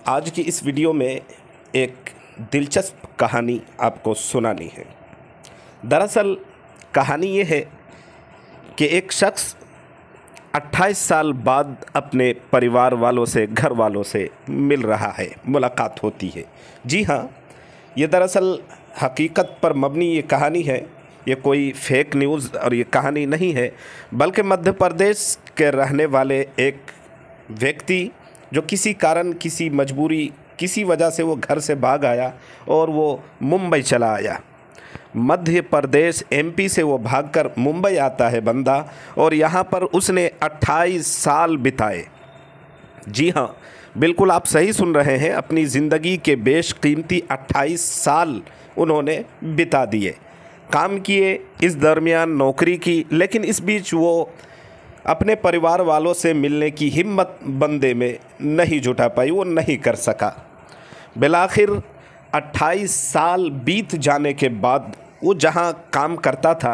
आज की इस वीडियो में एक दिलचस्प कहानी आपको सुनानी है। दरअसल कहानी ये है कि एक शख्स 28 साल बाद अपने परिवार वालों से, घर वालों से मिल रहा है, मुलाकात होती है। जी हाँ, ये दरअसल हकीकत पर मबनी ये कहानी है। ये कोई फेक न्यूज़ और ये कहानी नहीं है, बल्कि मध्य प्रदेश के रहने वाले एक व्यक्ति जो किसी कारण, किसी मजबूरी, किसी वजह से वो घर से भाग आया और वो मुंबई चला आया। मध्य प्रदेश एमपी से वो भागकर मुंबई आता है बंदा, और यहाँ पर उसने 28 साल बिताए। जी हाँ, बिल्कुल आप सही सुन रहे हैं, अपनी ज़िंदगी के बेशकीमती 28 साल उन्होंने बिता दिए। काम किए, इस दरमियान नौकरी की, लेकिन इस बीच वो अपने परिवार वालों से मिलने की हिम्मत बंदे में नहीं जुटा पाई, वो नहीं कर सका। बिलाखिर 28 साल बीत जाने के बाद वो जहाँ काम करता था,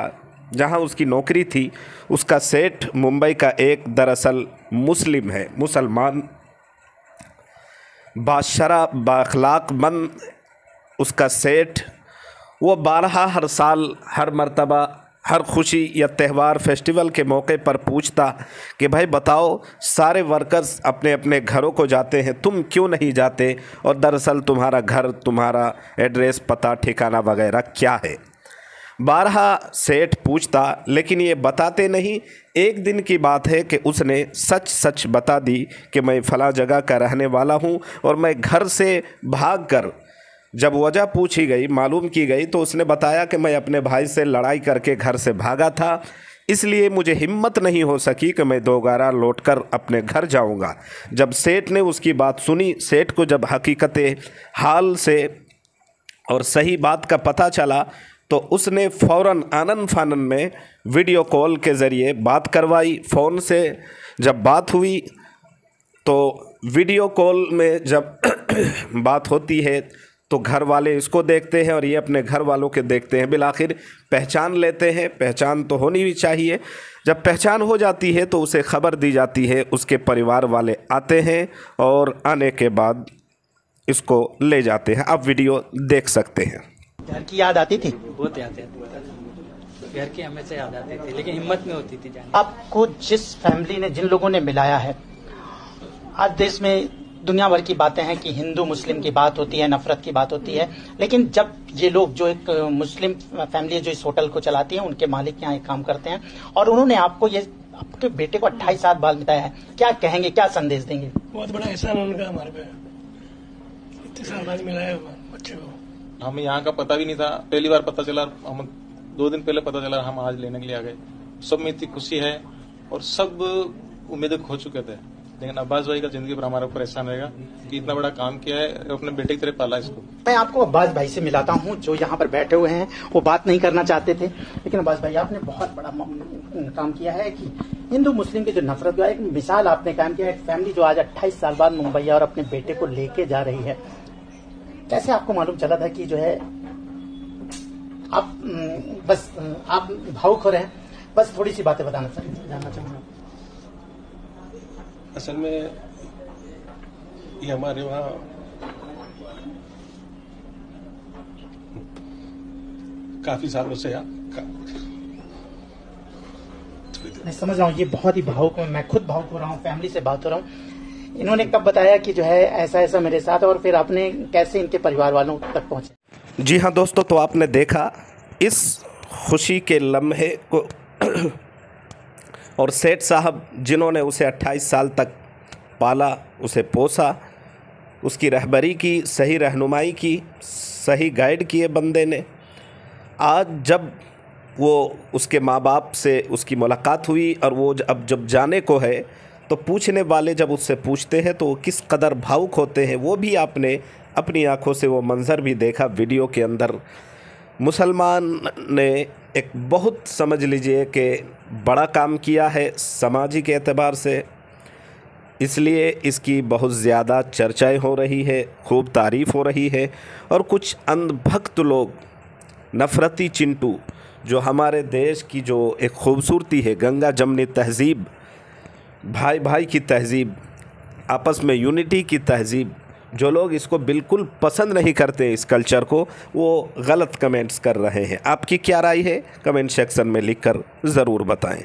जहाँ उसकी नौकरी थी, उसका सेठ मुंबई का एक दरअसल मुस्लिम है, मुसलमान, बाशरा बाखलाक़मंद उसका सेठ। वो 12 हर साल, हर मर्तबा, हर खुशी या त्यौहार, फेस्टिवल के मौके पर पूछता कि भाई बताओ, सारे वर्कर्स अपने अपने घरों को जाते हैं, तुम क्यों नहीं जाते, और दरअसल तुम्हारा घर, तुम्हारा एड्रेस, पता, ठिकाना वगैरह क्या है। 12 सेठ पूछता, लेकिन ये बताते नहीं। एक दिन की बात है कि उसने सच सच बता दी कि मैं फ़लाँ जगह का रहने वाला हूँ और मैं घर से भागकर, जब वजह पूछी गई, मालूम की गई, तो उसने बताया कि मैं अपने भाई से लड़ाई करके घर से भागा था, इसलिए मुझे हिम्मत नहीं हो सकी कि मैं दोबारा लौटकर अपने घर जाऊंगा। जब सेठ ने उसकी बात सुनी, सेठ को जब हकीकत हाल से और सही बात का पता चला, तो उसने फ़ौरन आनन फानन में वीडियो कॉल के ज़रिए बात करवाई। फ़ोन से जब बात हुई तो वीडियो कॉल में जब बात होती है तो घर वाले इसको देखते हैं और ये अपने घर वालों के देखते हैं। बिलाखिर पहचान लेते हैं, पहचान तो होनी भी चाहिए। जब पहचान हो जाती है तो उसे खबर दी जाती है, उसके परिवार वाले आते हैं और आने के बाद इसको ले जाते हैं। आप वीडियो देख सकते हैं। घर की याद आती थी? बहुत याद आती थी, घर की हमेशा याद आती थी, लेकिन हिम्मत नहीं होती थी जाने। आपको जिस फैमिली ने, जिन लोगों ने मिलाया है, आज देश में दुनिया भर की बातें हैं कि हिंदू मुस्लिम की बात होती है, नफरत की बात होती है, लेकिन जब ये लोग, जो एक मुस्लिम फैमिली है जो इस होटल को चलाती है, उनके मालिक यहाँ एक काम करते हैं, और उन्होंने आपको ये, आपके बेटे को 28 साल बाद बिताया है, क्या कहेंगे, क्या संदेश देंगे? बहुत बड़ा एहसान उनका हमारे पे, इतने साल बाद मिलाया बच्चे को। हमें यहाँ का पता भी नहीं था, पहली बार पता चला, हम 2 दिन पहले पता चला, हम आज लेने के लिए आ गए। सब में इतनी खुशी है और सब उम्मीदें खो चुके थे, लेकिन अब्बास भाई का जिंदगी पर हमारे ऊपर एहसान रहेगा कि इतना बड़ा काम किया है, अपने बेटे की तरह पाला इसको। मैं आपको अब्बास भाई से मिलाता हूँ, जो यहाँ पर बैठे हुए हैं। वो बात नहीं करना चाहते थे, लेकिन अब्बास भाई, आपने बहुत बड़ा काम किया है कि हिंदू मुस्लिम की जो नफरत का एक मिसाल आपने कायम किया। एक फैमिली जो आज 28 साल बाद मुंबई और अपने बेटे को लेके जा रही है, कैसे आपको मालूम चला था कि जो है आप बस आप भावुक हो रहे हैं? बस थोड़ी सी बातें जानना चाहूंगा। असल में ये हमारे वहाँ काफी सालों से मैं समझ रहा हूँ, ये बहुत ही भावुक हूँ, मैं खुद भावुक हो रहा हूँ, फैमिली से बात हो रहा हूँ। इन्होंने कब बताया कि जो है ऐसा ऐसा मेरे साथ, और फिर आपने कैसे इनके परिवार वालों तक पहुंचे? जी हाँ दोस्तों, तो आपने देखा इस खुशी के लम्हे को, और सेठ साहब जिन्होंने उसे 28 साल तक पाला, उसे पोसा, उसकी रहबरी की, सही रहनुमाई की, सही गाइड किए बंदे ने। आज जब वो उसके माँ बाप से उसकी मुलाकात हुई और वो अब जब जाने को है, तो पूछने वाले जब उससे पूछते हैं तो वो किस कदर भावुक होते हैं, वो भी आपने अपनी आंखों से वो मंज़र भी देखा वीडियो के अंदर। मुसलमान ने एक बहुत, समझ लीजिए कि बड़ा काम किया है सामाजिक एतबार से, इसलिए इसकी बहुत ज़्यादा चर्चाएं हो रही है, खूब तारीफ़ हो रही है। और कुछ अंधभक्त लोग, नफ़रती चिंटू, जो हमारे देश की जो एक खूबसूरती है, गंगा जमनी तहज़ीब, भाई भाई की तहज़ीब, आपस में यूनिटी की तहज़ीब, जो लोग इसको बिल्कुल पसंद नहीं करते इस कल्चर को, वो गलत कमेंट्स कर रहे हैं। आपकी क्या राय है कमेंट सेक्शन में लिखकर ज़रूर बताएं।